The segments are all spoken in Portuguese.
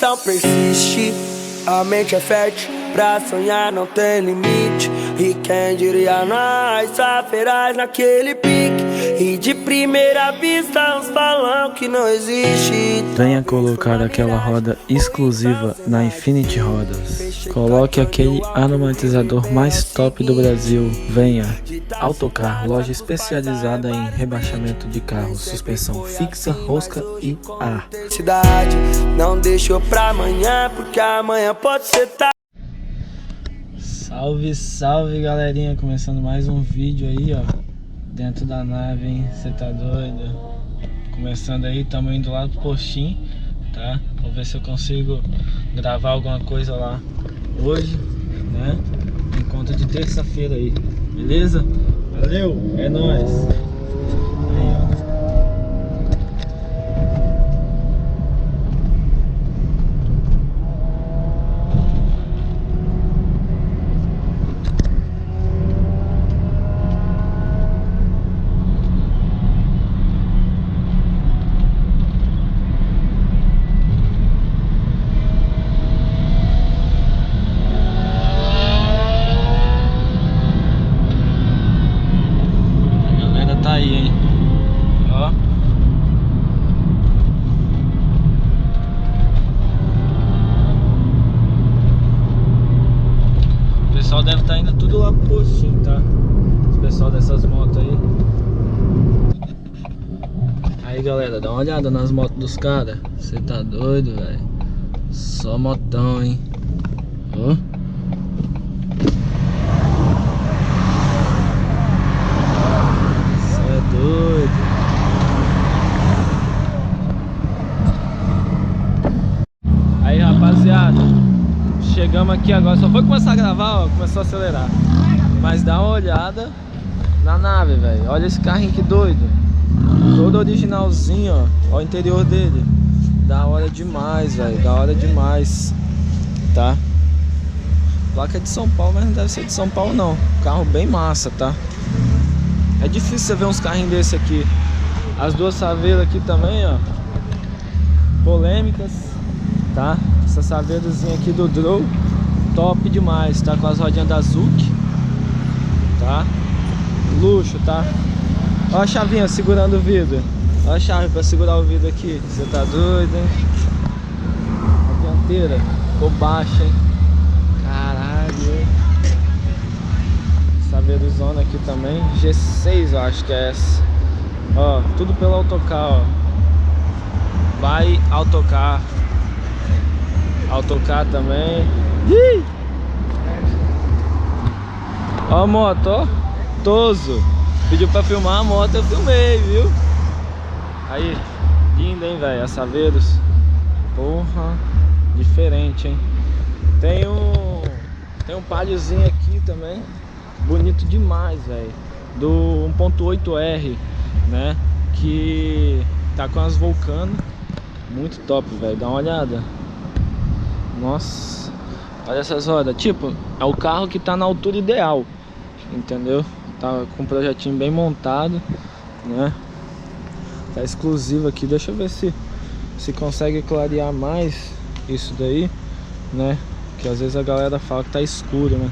Então persiste, a mente é fértil, pra sonhar não tem limite. E quem diria nós, feraz naquele pique. E de primeira vista uns falam que não existe. Venha colocar aquela roda exclusiva na Infinity Rodas. Coloque aquele aromatizador mais top do Brasil. Venha. Autocar, loja especializada em rebaixamento de carros, suspensão fixa, rosca e ar. Cidade, não deixou pra amanhã, porque amanhã pode ser tarde. Salve, salve galerinha, começando mais um vídeo aí, ó, dentro da nave, hein, cê tá doido? Começando aí, tamo indo lá pro postinho, tá? Vou ver se eu consigo gravar alguma coisa lá hoje, né? Encontro de terça-feira aí, beleza? Valeu, é nóis! Aí, ó. Tá aí, hein? Ó. O pessoal deve estar indo tudo lá pro postinho, tá? O pessoal dessas motos aí. Aí, galera, dá uma olhada nas motos dos caras. Você tá doido, velho? Só motão, hein? Ó. Doido. Aí, rapaziada, chegamos aqui agora. Só foi começar a gravar, ó, começou a acelerar. Mas dá uma olhada na nave, velho. Olha esse carrinho que doido. Todo originalzinho, ó. Olha o interior dele. Da hora demais, velho. Da hora demais. Tá? Placa de São Paulo, mas não deve ser de São Paulo não. Carro bem massa, tá? É difícil você ver uns carrinhos desse aqui. As duas saveiras aqui também, ó, polêmicas, tá? Essa saveirazinha aqui do Drow, top demais, tá? Com as rodinhas da Zuki, tá? Luxo, tá? Ó a chavinha segurando o vidro. Ó a chave pra segurar o vidro aqui. Você tá doido, hein? A dianteira ficou baixa, hein? Caralho, hein? Saveirozona aqui também, G6 eu acho que é essa. Ó, tudo pelo Autocar, ó. Vai Autocar. Autocar também. Ih! Ó a moto, ó. Toso. Pediu pra filmar a moto, eu filmei, viu? Aí, linda, hein, velho, a Saveiros. Porra, diferente, hein? Tem um paliozinho aqui também. Bonito demais, velho. Do 1.8R, né? Que tá com as Vulcano. Muito top, velho. Dá uma olhada. Nossa. Olha essas rodas. Tipo, é o carro que tá na altura ideal. Entendeu? Tá com um projetinho bem montado, né? Tá exclusivo aqui. Deixa eu ver se consegue clarear mais isso daí, né? Que às vezes a galera fala que tá escuro, né?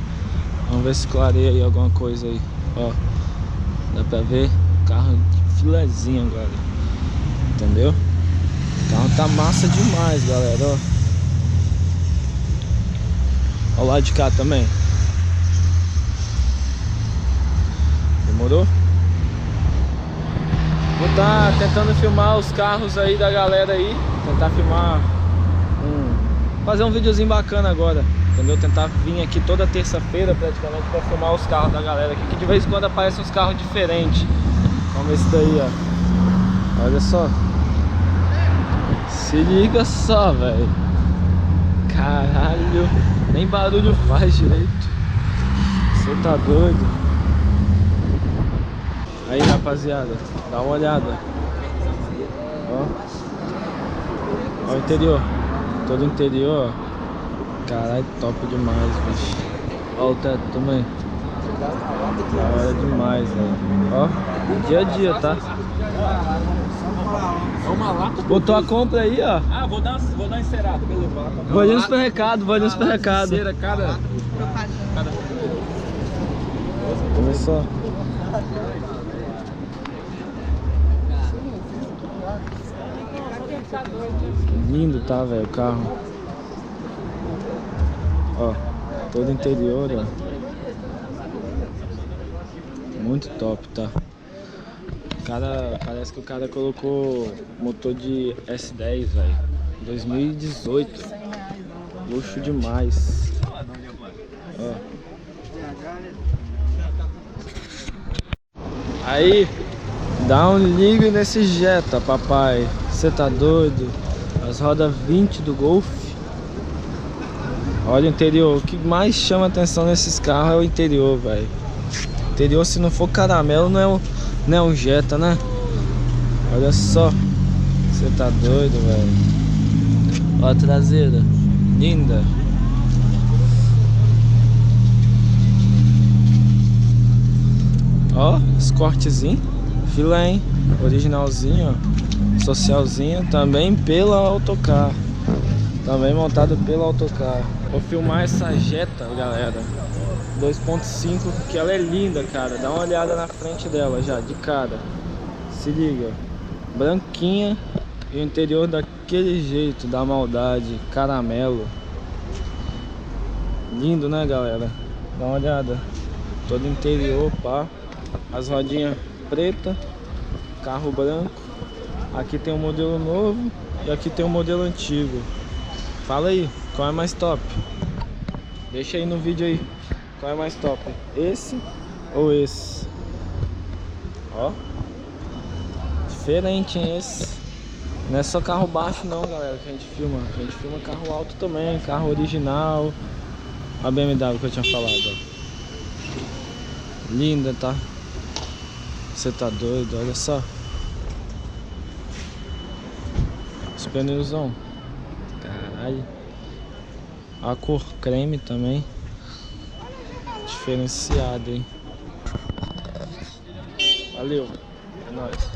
Vamos ver se clareia aí alguma coisa aí. Ó, dá pra ver o carro de filezinho agora. Entendeu? O carro tá massa demais, galera, ó. Ó o lado de cá também. Demorou? Vou tá tentando filmar os carros aí da galera aí. Tentar filmar fazer um videozinho bacana agora. Entendeu? Tentar vir aqui toda terça-feira praticamente pra filmar os carros da galera aqui, que de vez em quando aparecem uns carros diferentes. Vamos ver isso daí, ó. Olha só. Se liga só, velho. Caralho. Nem barulho faz direito. Você tá doido? Aí, rapaziada, dá uma olhada. Ó. Ó o interior. Todo o interior, ó. Caralho, top demais, bicho. Ó o teto também. Da hora demais, velho. Ó, dia a dia, tá? É uma lata. Botou a compra aí, ó. Ah, vou dar uma encerada, beleza. Vou ali no supermercado, vou ali no supermercado. Cera, cada... Olha só. Lindo, tá, velho, o carro. Ó, todo interior, ó. Muito top, tá? Parece que o cara colocou motor de S10, velho. 2018. Luxo demais. Ó. Aí, dá um ligue nesse Jetta, papai. Você tá doido? As rodas 20 do Golf. Olha o interior. O que mais chama atenção nesses carros é o interior, velho. Interior, se não for caramelo, não é um Jetta, né? Olha só. Você tá doido, velho. Ó a traseira. Linda. Ó, os cortezinhos. Filé, hein? Originalzinho, ó. Socialzinho. Também pela Autocar. Também montado pela Autocar. Vou filmar essa Jetta, galera. 2.5, que ela é linda, cara. Dá uma olhada na frente dela já, de cara. Se liga. Branquinha. E o interior daquele jeito, da maldade. Caramelo. Lindo, né, galera? Dá uma olhada. Todo interior, pá. As rodinhas preta. Carro branco. Aqui tem um modelo novo. E aqui tem um modelo antigo. Fala aí, qual é mais top? Deixa aí no vídeo aí. Qual é mais top? Esse ou esse? Ó. Diferente, hein, esse. Não é só carro baixo não, galera, que a gente filma. A gente filma carro alto também, carro original. A BMW que eu tinha falado, ó. Linda, tá? Você tá doido, olha só. Os pneuzão. Caralho. A cor creme também. Diferenciado, hein? Valeu. É nóis.